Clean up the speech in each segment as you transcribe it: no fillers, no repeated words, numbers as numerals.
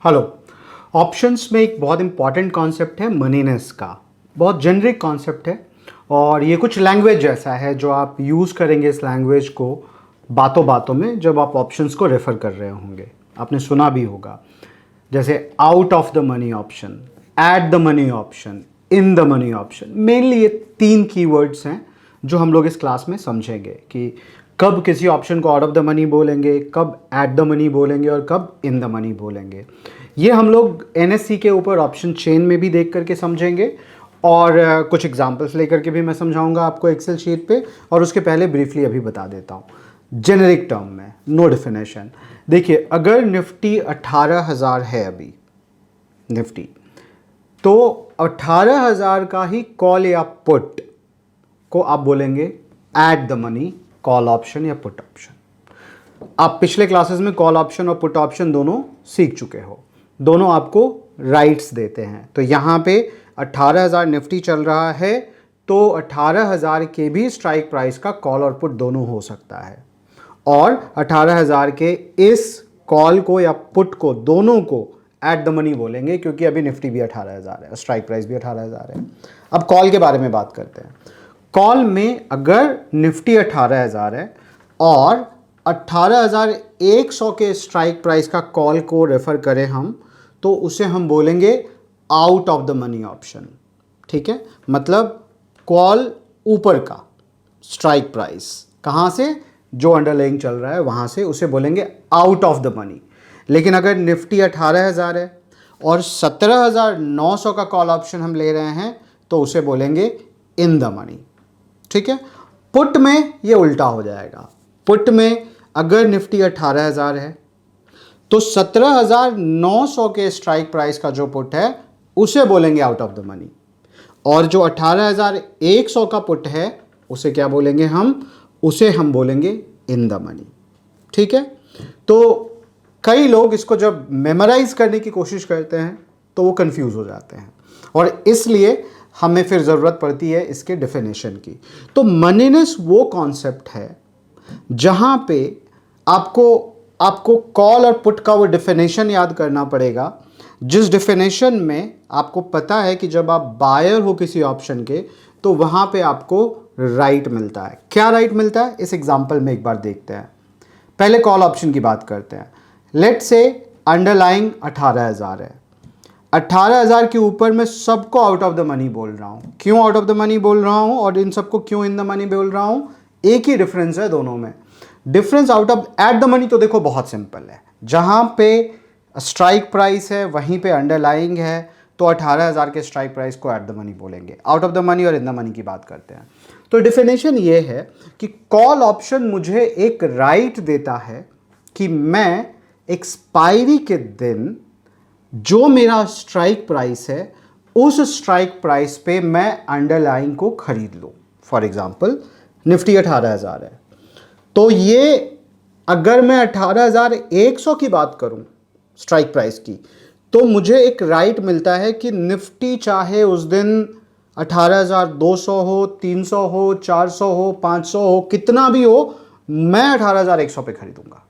Hello. Options में एक बहुत इंपॉर्टेंट कॉन्सेप्ट है मनीनेस का। बहुत जेनरिक कॉन्सेप्ट है और ये कुछ लैंग्वेज जैसा है जो आप यूज़ करेंगे इस लैंग्वेज को बातों बातों में जब आप ऑप्शंस को रेफ़र कर रहे होंगे। आपने सुना भी होगा जैसे out of the money option, at the money option, in the money option. Mainly ये 3 कीवर्ड्स हैं जो हम लोग इस क्लास में समझेंगे कि कब किसी ऑप्शन को आउट ऑफ द मनी बोलेंगे, कब एट द मनी बोलेंगे और कब इन द मनी बोलेंगे। ये हम लोग एनएससी के ऊपर ऑप्शन चेन में भी देख करके समझेंगे और कुछ एग्जांपल्स लेकर के भी मैं समझाऊंगा आपको एक्सेल शीट पे। और उसके पहले ब्रीफली अभी बता देता हूँ जेनरिक टर्म में, नो डिफिनेशन। देखिए, अगर निफ्टी 18,000 है अभी निफ्टी, तो 18,000 का ही कॉल या पुट को आप बोलेंगे at the money call option या पुट ऑप्शन। आप पिछले क्लासेस में कॉल ऑप्शन और पुट ऑप्शन दोनों सीख चुके हो, दोनों आपको राइट्स देते हैं। तो यहाँ पे 18,000 निफ्टी चल रहा है तो 18,000 के भी स्ट्राइक प्राइस का कॉल और पुट दोनों हो सकता है, और 18,000 के इस कॉल को या पुट को दोनों को एट द मनी बोलेंगे क्योंकि अभी निफ्टी भी 18,000 है, स्ट्राइक प्राइस भी 18,000 है। अब कॉल के बारे में बात करते हैं। कॉल में अगर निफ्टी 18,000 है और 18,100 के स्ट्राइक प्राइस का कॉल को रेफर करें हम, तो उसे हम बोलेंगे out of the money option. ठीक है, मतलब कॉल ऊपर का स्ट्राइक प्राइस कहाँ से, जो अंडरलाइंग चल रहा है वहाँ से, उसे बोलेंगे आउट ऑफ द मनी। लेकिन अगर निफ्टी 18,000 है और 17,900 का कॉल ऑप्शन हम ले रहे हैं तो उसे बोलेंगे इन द मनी। ठीक है, पुट में ये उल्टा हो जाएगा। पुट में अगर निफ्टी 18,000 है तो 17,900 के स्ट्राइक प्राइस का जो पुट है उसे बोलेंगे आउट ऑफ द मनी, और जो 18,100 का पुट है उसे क्या बोलेंगे हम, उसे हम बोलेंगे इन द मनी। ठीक है, तो कई लोग इसको जब मेमोराइज करने की कोशिश करते हैं तो वो कंफ्यूज हो जाते हैं और इसलिए हमें फिर ज़रूरत पड़ती है इसके डेफिनेशन की। तो मनीनेस वो कॉन्सेप्ट है जहाँ पे आपको कॉल और पुट का वो डेफिनेशन याद करना पड़ेगा, जिस डेफिनेशन में आपको पता है कि जब आप बायर हो किसी ऑप्शन के तो वहाँ पे आपको राइट मिलता है। क्या राइट मिलता है, इस एग्जांपल में एक बार देखते हैं। पहले कॉल ऑप्शन की बात करते हैं। लेट से अंडरलाइंग 18,000 है, 18,000 के ऊपर मैं सबको आउट ऑफ द मनी बोल रहा हूँ। क्यों आउट ऑफ द मनी बोल रहा हूँ और इन सबको क्यों इन द मनी बोल रहा हूँ, एक ही डिफरेंस है दोनों में। Difference out of at the money तो देखो बहुत सिंपल है, जहाँ पे स्ट्राइक प्राइस है वहीं पे अंडरलाइंग है, तो 18,000 के स्ट्राइक प्राइस को एट द मनी बोलेंगे। आउट ऑफ द मनी और इन द मनी की बात करते हैं तो डेफिनेशन ये है कि कॉल ऑप्शन मुझे एक राइट देता है कि मैं एक्सपायरी के दिन जो मेरा स्ट्राइक प्राइस है उस स्ट्राइक प्राइस पे मैं अंडरलाइंग को खरीद लूँ। फॉर एग्जांपल निफ्टी 18,000 है, तो ये अगर मैं 18,100 की बात करूं स्ट्राइक प्राइस की, तो मुझे एक राइट मिलता है कि निफ्टी चाहे उस दिन 18,200 हो, 300 हो, 400 हो, 500 हो, कितना भी हो, मैं 18,100 पे खरीदूंगा।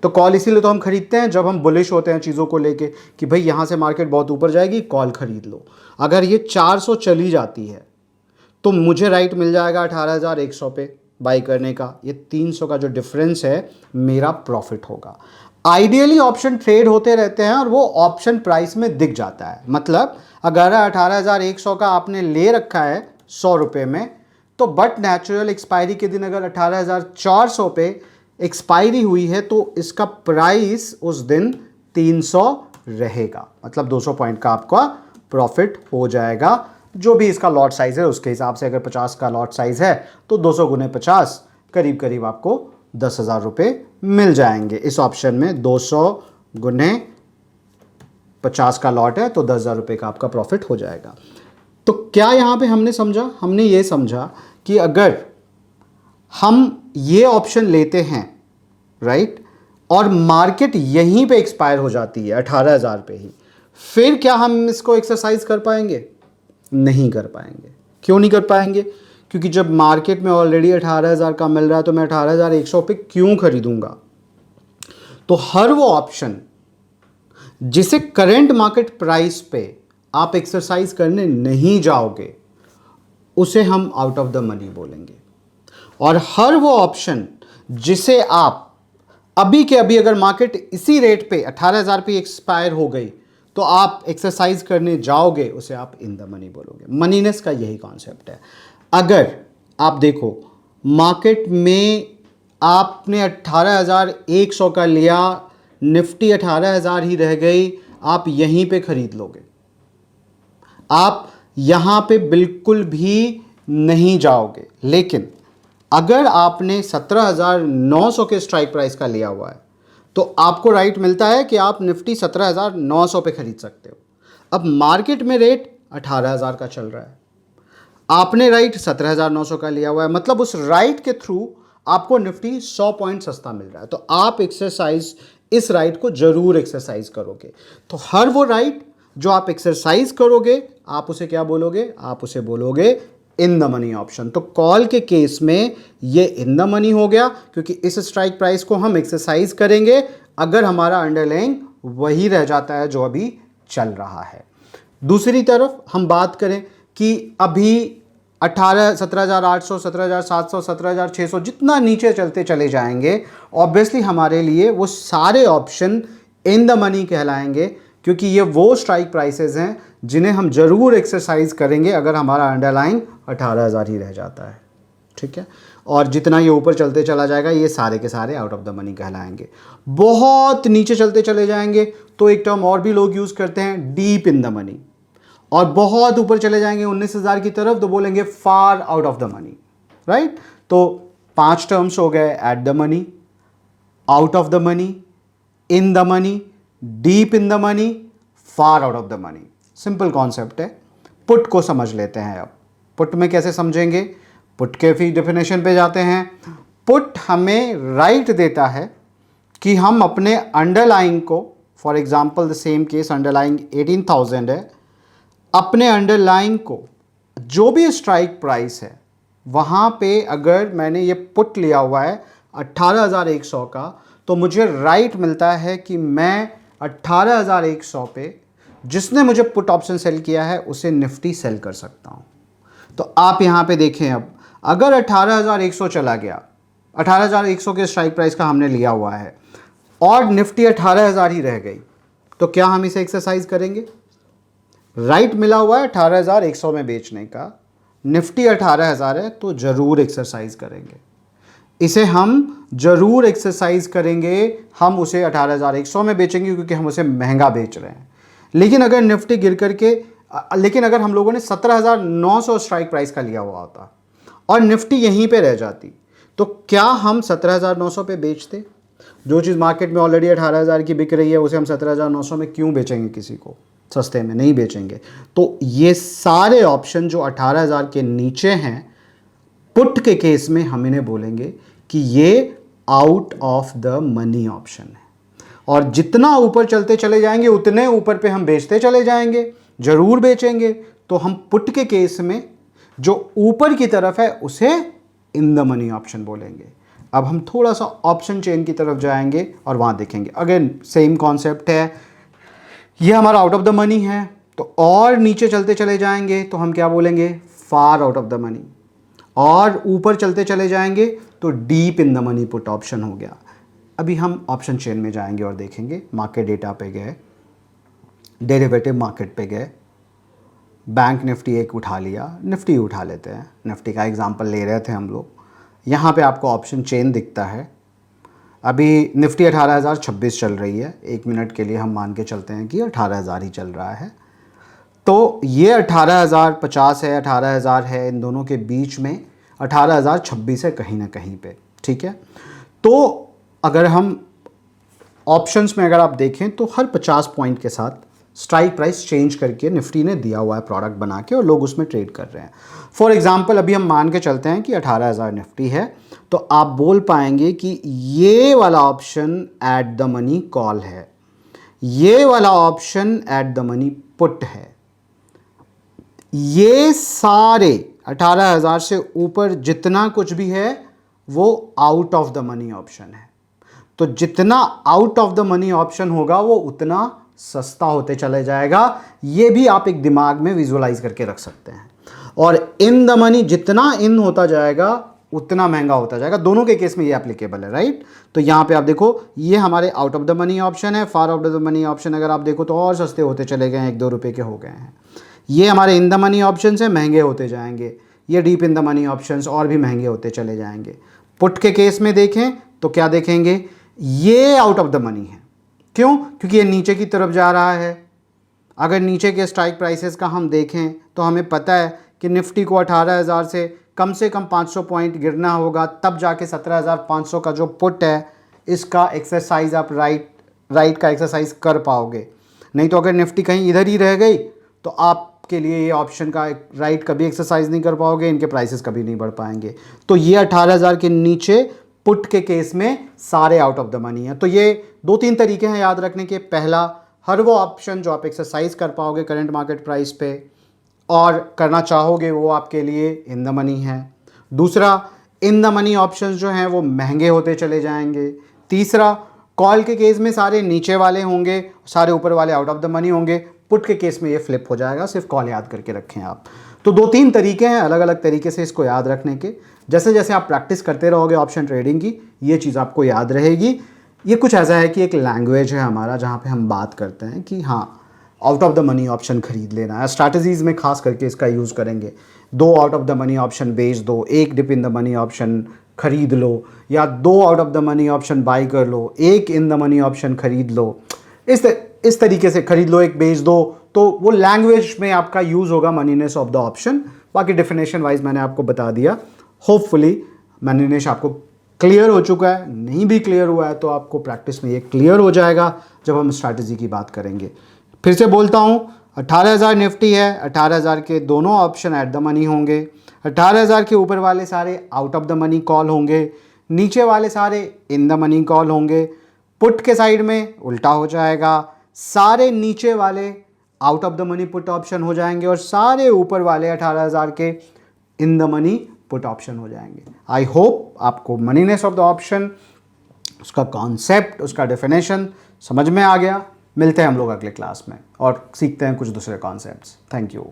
तो कॉल इसीलिए तो हम खरीदते हैं जब हम बुलिश होते हैं चीज़ों को लेके कि भाई यहाँ से मार्केट बहुत ऊपर जाएगी, कॉल खरीद लो। अगर ये 400 चली जाती है तो मुझे राइट मिल जाएगा 18,100 पे बाई करने का। ये 300 का जो डिफरेंस है मेरा प्रॉफिट होगा। आइडियली ऑप्शन ट्रेड होते रहते हैं और वो ऑप्शन प्राइस में दिख जाता है। मतलब अगर 18,100 का आपने ले रखा है 100 रुपये में, तो बट नेचुरल एक्सपायरी के दिन अगर 18,400 पे एक्सपायरी हुई है तो इसका प्राइस उस दिन 300 रहेगा, मतलब 200 पॉइंट का आपका प्रॉफिट हो जाएगा। जो भी इसका लॉट साइज है उसके हिसाब से, अगर 50 का लॉट साइज है तो 200 गुने 50 करीब करीब आपको 10,000 रुपये मिल जाएंगे इस ऑप्शन में। 200 गुने 50 का लॉट है तो 10,000 रुपये का आपका प्रॉफिट हो जाएगा। तो क्या यहाँ पे हमने समझा, हमने ये समझा कि अगर हम ये ऑप्शन लेते हैं राइट, और मार्केट यहीं पे एक्सपायर हो जाती है 18,000 पे ही, फिर क्या हम इसको एक्सरसाइज कर पाएंगे? नहीं कर पाएंगे। क्यों नहीं कर पाएंगे? क्योंकि जब मार्केट में ऑलरेडी 18,000 का मिल रहा है तो मैं 18,100 पे क्यों खरीदूंगा। तो हर वो ऑप्शन जिसे करंट मार्केट प्राइस पे आप एक्सरसाइज करने नहीं जाओगे उसे हम आउट ऑफ द मनी बोलेंगे। और हर वो ऑप्शन जिसे आप अभी के अभी, अगर मार्केट इसी रेट पे 18,000 पे एक्सपायर हो गई तो आप एक्सरसाइज करने जाओगे, उसे आप इन द मनी बोलोगे। मनीनेस का यही कॉन्सेप्ट है। अगर आप देखो मार्केट में आपने 18,100 का लिया, निफ्टी 18,000 ही रह गई, आप यहीं पे खरीद लोगे, आप यहां पे बिल्कुल भी नहीं जाओगे। लेकिन अगर आपने 17,900 के स्ट्राइक प्राइस का लिया हुआ है तो आपको राइट मिलता है कि आप निफ्टी 17,900 पे खरीद सकते हो। अब मार्केट में रेट 18,000 का चल रहा है, आपने राइट 17,900 का लिया हुआ है, मतलब उस राइट के थ्रू आपको निफ्टी 100 पॉइंट सस्ता मिल रहा है। तो आप एक्सरसाइज, इस राइट को जरूर एक्सरसाइज करोगे। तो हर वो राइट जो आप एक्सरसाइज करोगे आप उसे क्या बोलोगे? आप उसे बोलोगे इन द मनी ऑप्शन। तो कॉल के केस में ये इन द मनी हो गया, क्योंकि इस स्ट्राइक प्राइस को हम एक्सरसाइज करेंगे अगर हमारा अंडरलाइंग वही रह जाता है जो अभी चल रहा है। दूसरी तरफ हम बात करें कि अभी 17,800, 17,700, 17,600 जितना नीचे चलते चले जाएंगे, ऑब्वियसली हमारे लिए वो सारे ऑप्शन इन द मनी कहलाएंगे, क्योंकि ये वो स्ट्राइक प्राइसेस हैं जिन्हें हम जरूर एक्सरसाइज करेंगे अगर हमारा अंडरलाइन 18,000 ही रह जाता है। ठीक है, और जितना ये ऊपर चलते चला जाएगा ये सारे के सारे आउट ऑफ द मनी कहलाएंगे। बहुत नीचे चलते चले जाएंगे तो एक टर्म और भी लोग यूज करते हैं, डीप इन द मनी। और बहुत ऊपर चले जाएंगे 19,000 की तरफ तो बोलेंगे फार out of the money. Right, तो 5 टर्म्स हो गए, at the money, out of the money, in the money, deep in the money, far out of the money. Simple concept है। पुट को समझ लेते हैं। अब पुट में कैसे समझेंगे? पुट के फिर डेफिनेशन पे जाते हैं। पुट हमें राइट देता है कि हम अपने अंडरलाइंग को, for example the same case underlying 18,000 है, अपने अंडरलाइंग को जो भी स्ट्राइक प्राइस है वहाँ पे अगर मैंने ये पुट लिया हुआ है 18,100 का, तो मुझे राइट मिलता है कि मैं 18,100 पे जिसने मुझे पुट ऑप्शन सेल किया है उसे निफ्टी सेल कर सकता हूँ। तो आप यहाँ पे देखें, अब अगर 18,100 चला गया, 18,100 के स्ट्राइक प्राइस का हमने लिया हुआ है और निफ्टी 18,000 ही रह गई, तो क्या हम इसे एक्सरसाइज करेंगे? राइट मिला हुआ है 18,100 में बेचने का, निफ्टी 18,000 है तो जरूर एक्सरसाइज करेंगे। इसे हम जरूर एक्सरसाइज करेंगे, हम उसे 18,100 में बेचेंगे क्योंकि हम उसे महंगा बेच रहे हैं। लेकिन अगर निफ्टी गिर करके, लेकिन अगर हम लोगों ने 17,900 स्ट्राइक प्राइस का लिया हुआ होता और निफ्टी यहीं पे रह जाती, तो क्या हम 17,900 पे बेचते? जो चीज़ मार्केट में ऑलरेडी 18,000 की बिक रही है उसे हम 17,900 में क्यों बेचेंगे? किसी को सस्ते में नहीं बेचेंगे। तो ये सारे ऑप्शन जो 18,000 के नीचे हैं, पुट के केस में हम इन्हें बोलेंगे कि ये out of the money option है। और जितना ऊपर चलते चले जाएंगे उतने ऊपर पे हम बेचते चले जाएंगे, जरूर बेचेंगे। तो हम पुट के केस में जो ऊपर की तरफ है उसे इन द मनी ऑप्शन बोलेंगे। अब हम थोड़ा सा ऑप्शन चेन की तरफ जाएंगे और वहाँ देखेंगे, अगेन सेम कॉन्सेप्ट है। ये हमारा आउट ऑफ द मनी है, तो और नीचे चलते चले जाएंगे तो हम क्या बोलेंगे? फार आउट ऑफ द मनी। और ऊपर चलते चले जाएंगे तो deep in the money put option हो गया। अभी हम ऑप्शन चेन में जाएंगे और देखेंगे, मार्केट डेटा पे गए, डेरिवेटिव मार्केट पे गए, बैंक निफ्टी एक उठा लिया, निफ्टी उठा लेते हैं, निफ्टी का एग्जांपल ले रहे थे हम लोग। यहाँ पे आपको ऑप्शन चेन दिखता है। अभी निफ्टी 18,026 चल रही है, 1 मिनट के लिए हम मान के चलते हैं कि 18,000 ही चल रहा है। तो ये 18,050 है, 18,000 है, इन दोनों के बीच में 18,026 है कहीं ना कहीं पे। ठीक है, तो अगर हम ऑप्शंस में अगर आप देखें तो हर 50 पॉइंट के साथ स्ट्राइक प्राइस चेंज करके निफ्टी ने दिया हुआ है प्रोडक्ट बना के, और लोग उसमें ट्रेड कर रहे हैं। फॉर एग्जांपल अभी हम मान के चलते हैं कि 18,000 निफ्टी है, तो आप बोल पाएंगे कि ये वाला option at the money call है, ये वाला option at the money put है। ये सारे 18,000 से ऊपर जितना कुछ भी है वो out of the money option है। तो जितना out of the money option होगा वो उतना सस्ता होते चले जाएगा। ये भी आप एक दिमाग में विजुअलाइज करके रख सकते हैं। और इन द मनी, जितना इन होता जाएगा उतना महंगा होता जाएगा। दोनों के केस में ये एप्लीकेबल है, राइट। तो यहाँ पे आप देखो, ये हमारे out of the money option है। Far out of the money option अगर आप देखो तो और सस्ते होते चले गए हैं, 1-2 रुपये के हो गए हैं। ये हमारे इन द मनी ऑप्शन से महंगे होते जाएंगे। ये deep in the money options और भी महंगे होते चले जाएंगे। पुट के केस में देखें तो क्या देखेंगे, ये आउट ऑफ द मनी है। क्यों? क्योंकि ये नीचे की तरफ जा रहा है। अगर नीचे के स्ट्राइक प्राइसेस का हम देखें तो हमें पता है कि निफ्टी को 18,000 से कम 500 पॉइंट गिरना होगा, तब जाके 17,500 का जो पुट है इसका एक्सरसाइज आप राइट का एक्सरसाइज कर पाओगे। नहीं तो अगर निफ्टी कहीं इधर ही रह गई तो आपके लिए ये ऑप्शन का राइट कभी एक्सरसाइज नहीं कर पाओगे, इनके प्राइसेस कभी नहीं बढ़ पाएंगे। तो ये 18,000 के नीचे पुट के केस में सारे आउट ऑफ द मनी है। तो ये 2-3 तरीके हैं याद रखने के। पहला, हर वो ऑप्शन जो आप एक्सरसाइज कर पाओगे करंट मार्केट प्राइस पे और करना चाहोगे वो आपके लिए इन द मनी है। दूसरा, इन द मनी ऑप्शंस जो हैं वो महंगे होते चले जाएंगे। तीसरा, कॉल के केस में सारे नीचे वाले होंगे, सारे ऊपर वाले आउट ऑफ द मनी होंगे। पुट के केस में ये फ्लिप हो जाएगा। सिर्फ कॉल याद करके रखें आप। तो 2-3 तरीके हैं अलग अलग तरीके से इसको याद रखने के। जैसे जैसे आप प्रैक्टिस करते रहोगे ऑप्शन ट्रेडिंग की, ये चीज़ आपको याद रहेगी। ये कुछ ऐसा है कि एक लैंग्वेज है हमारा जहाँ पे हम बात करते हैं कि हाँ, out of the money option खरीद लेना है। स्ट्रैटेजीज़ में खास करके इसका यूज़ करेंगे। 2 out of the money option बेच दो, 1 deep in the money option खरीद लो, या 2 out of the money option buy कर लो, 1 इन द मनी ऑप्शन खरीद लो। इस तरीके से खरीद लो, 1 बेच दो। तो वो लैंग्वेज में आपका यूज़ होगा मनीनेस ऑफ द ऑप्शन। बाकी डेफिनेशन वाइज मैंने आपको बता दिया। होपफुली मनीनेस आपको क्लियर हो चुका है। नहीं भी क्लियर हुआ है तो आपको प्रैक्टिस में ये क्लियर हो जाएगा जब हम स्ट्रैटेजी की बात करेंगे। फिर से बोलता हूँ, 18,000 निफ्टी है, 18,000 के दोनों ऑप्शन एट द मनी होंगे। 18,000 के ऊपर वाले सारे out of the money call होंगे, नीचे वाले सारे इन द मनी कॉल होंगे। पुट के साइड में उल्टा हो जाएगा, सारे नीचे वाले out of the money put option हो जाएंगे और सारे ऊपर वाले 18,000 के इन द मनी पुट ऑप्शन हो जाएंगे। आई होप आपको मनीनेस ऑफ द ऑप्शन, उसका कॉन्सेप्ट, उसका डेफिनेशन समझ में आ गया। मिलते हैं हम लोग अगले क्लास में और सीखते हैं कुछ दूसरे कॉन्सेप्ट्स। Thank you.